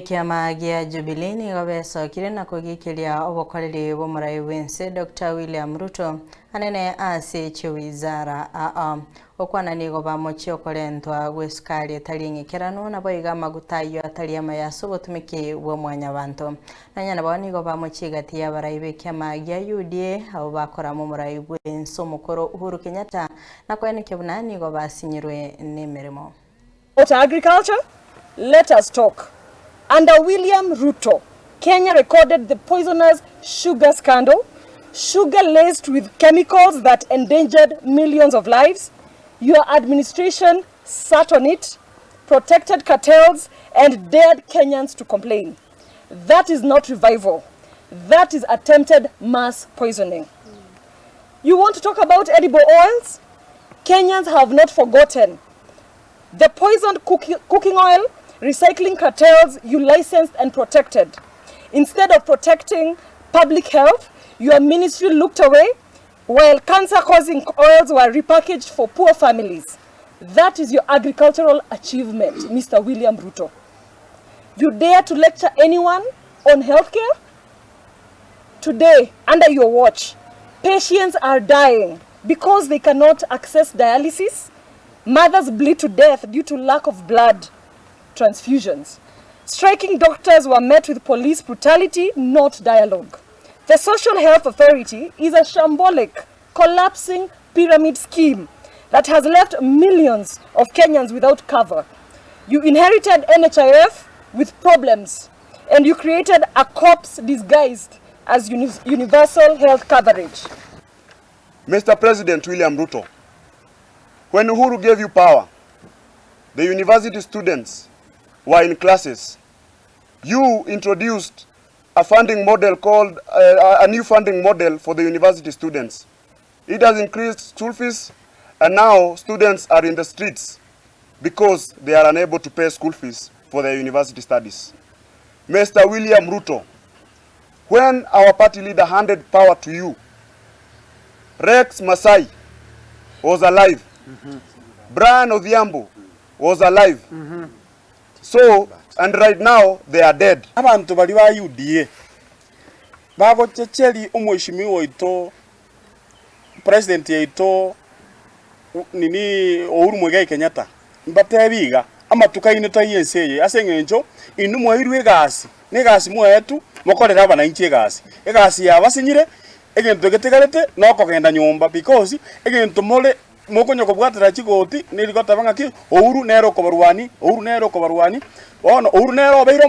Kiama gia Jubilee ni gobesokire na Kogikeria Obokoreri b'omurai wense Dr. William Ruto anene ase chewizara okwana ni goba mochi okorentwa Bw'Eserekari etariengekerano na boiga magutayo atari amayaso botumike bwo mwanya bantu nanyana bani goba mochi gati ya ABARAI bekiama gia UDA abo bakora mu murai wense omukoro Uhuru Kenyatta na kweneke bunani goba sinyirwe nemeremo. Agriculture, let us talk. Under William Ruto, Kenya recorded the poisonous sugar scandal, sugar laced with chemicals that endangered millions of lives. Your administration sat on it, protected cartels, and dared Kenyans to complain. That is not revival. That is attempted mass poisoning. You want to talk about edible oils? Kenyans have not forgotten. The poisoned cooking oil, recycling cartels you licensed and protected. Instead of protecting public health, your ministry looked away while cancer-causing oils were repackaged for poor families. That is your agricultural achievement, Mr. William Ruto. You dare to lecture anyone on healthcare? Today, under your watch, patients are dying because they cannot access dialysis. Mothers bleed to death due to lack of blood transfusions. Striking doctors were met with police brutality, not dialogue. The Social Health Authority is a shambolic, collapsing pyramid scheme that has left millions of Kenyans without cover. You inherited NHIF with problems, and you created a corpse disguised as universal health coverage. Mr. President William Ruto, when Uhuru gave you power, the university students were in classes. You introduced a funding model called a new funding model for the university students. It has increased school fees, and now students are in the streets because they are unable to pay school fees for their university studies. Mr. William Ruto, when our party leader handed power to you, Rex Masai was alive. Brian Odhiambo was alive. So, and right now, they are dead. Abantu bali ba UDA bagochecheri umweshimiwa ito president yaito nini Uhuru Muigai Kenyatta mbatebiga amatukaine tayenseye asengenjo inumwe irwe gasi ne gasi mwetu mokorera abananchi gasi egasi yabasinyire egento getegarete noko genda nyumba because egento mole mokonyo kubwatira chigoti nirigota bangaki Uhuru nero kobarwani ono Uhuru nero beiro